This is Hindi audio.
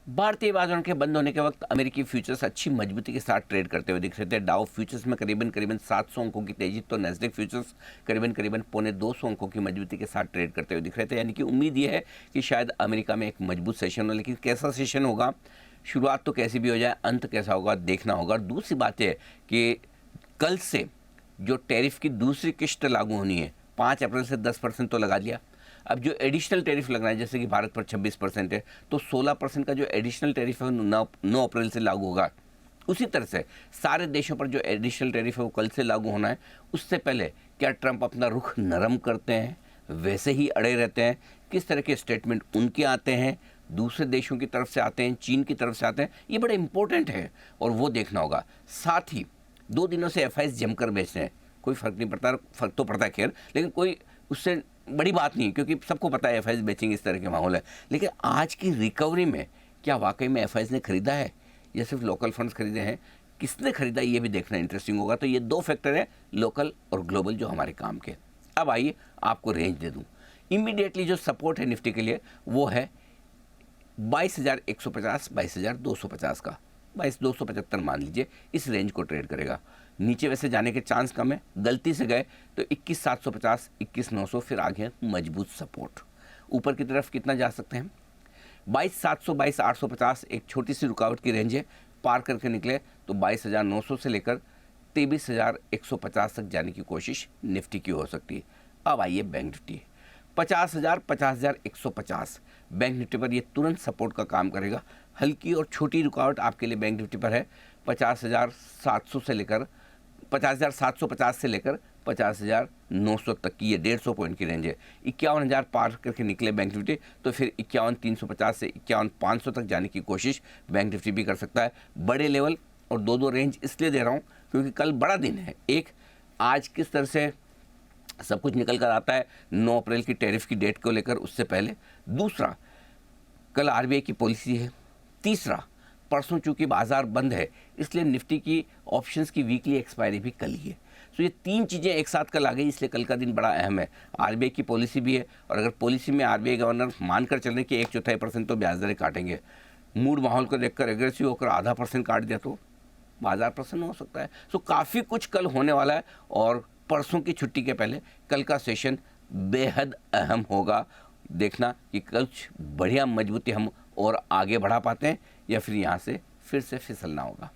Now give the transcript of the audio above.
भारतीय बाजारों के बंद होने के वक्त अमेरिकी फ्यूचर्स अच्छी मजबूती के साथ ट्रेड करते हुए दिख रहे थे। डाउ फ्यूचर्स में करीबन 700 अंकों की तेजी, तो नेस्डैक फ्यूचर्स करीबन पौने 200 अंकों की मजबूती के साथ ट्रेड करते हुए दिख रहे थे। यानी कि उम्मीद यह है कि शायद अमेरिका में एक मजबूत सेशन हो, लेकिन कैसा सेशन होगा, शुरुआत तो कैसी भी हो जाए, अंत कैसा होगा देखना होगा। और दूसरी बात यह है कि कल से जो टैरिफ की दूसरी किश्त लागू होनी है, 5 अप्रैल से 10% तो लगा दिया। अब जो एडिशनल टैरिफ लगना है, जैसे कि भारत पर 26% है, तो 16% का जो एडिशनल टैरिफ है 9 अप्रैल से लागू होगा। उसी तरह से सारे देशों पर जो एडिशनल टैरिफ है वो कल से लागू होना है। उससे पहले क्या ट्रंप अपना रुख नरम करते हैं, वैसे ही अड़े रहते हैं, किस तरह के स्टेटमेंट उनके आते हैं, दूसरे देशों की तरफ से आते हैं, चीन की तरफ से आते हैं, ये बड़ा इंपॉर्टेंट है और वो देखना होगा। साथ ही 2 दिनों से एफआईएस जमकर बेच रहे हैं, कोई फर्क नहीं पड़ता, फर्क तो पड़ता है खैर, लेकिन कोई उससे बड़ी बात नहीं, क्योंकि सबको पता है एफआईएस बेचिंग इस तरह के माहौल है। लेकिन आज की रिकवरी में क्या वाकई में एफआईएस ने खरीदा है या सिर्फ लोकल फंड्स खरीदे हैं, किसने खरीदा, ये भी देखना इंटरेस्टिंग होगा। तो ये 2 फैक्टर है, लोकल और ग्लोबल, जो हमारे काम के। अब आइए आपको रेंज दे दूं। इमीडिएटली जो सपोर्ट है निफ्टी के लिए वो है 22,150, 22,250 का, 22,275 मान लीजिए, इस रेंज को ट्रेड करेगा। नीचे वैसे जाने के चांस कम है, गलती से गए तो 21,750, 21,900, फिर आगे मजबूत सपोर्ट। ऊपर की तरफ कितना जा सकते हैं, 22,700, 22,850 एक छोटी सी रुकावट की रेंज है, पार करके निकले तो 22,900 से लेकर 23,150 तक जाने की कोशिश निफ्टी की हो सकती है। अब आइए बैंक निफ्टी, 50,000, 50,150 बैंक निफ्टी पर ये तुरंत सपोर्ट का काम करेगा। हल्की और छोटी रुकावट आपके लिए बैंक निफ्टी पर है 50,700 से लेकर 50,750 से लेकर 50,900 तक की, ये 150 पॉइंट की रेंज है। 51,000 पार करके निकले बैंक निफ्टी तो फिर 51,350 से 51,500 तक जाने की कोशिश बैंक निफ्टी भी कर सकता है। बड़े लेवल और 2 रेंज इसलिए दे रहा हूँ क्योंकि कल बड़ा दिन है। एक, आज किस तरह से सब कुछ निकल कर आता है 9 अप्रैल की टैरिफ की डेट को लेकर, उससे पहले। दूसरा, कल आरबीआई की पॉलिसी है। तीसरा, परसों चूंकि बाजार बंद है इसलिए निफ्टी की ऑप्शंस की वीकली एक्सपायरी भी कल ही है। तो ये 3 चीज़ें एक साथ कल आ गई, इसलिए कल का दिन बड़ा अहम है। आरबीआई की पॉलिसी भी है, और अगर पॉलिसी में आरबीआई गवर्नर मानकर चलने की 1/4% तो ब्याज दरें काटेंगे, मूड माहौल को देखकर एग्रेसिव होकर 0.5% काट दिया तो बाजार प्रसन्न हो सकता है। सो काफ़ी कुछ कल होने वाला है, और परसों की छुट्टी के पहले कल का सेशन बेहद अहम होगा। देखना कि कुछ बढ़िया मजबूती हम और आगे बढ़ा पाते हैं या फिर यहाँ से फिर से फिसलना होगा।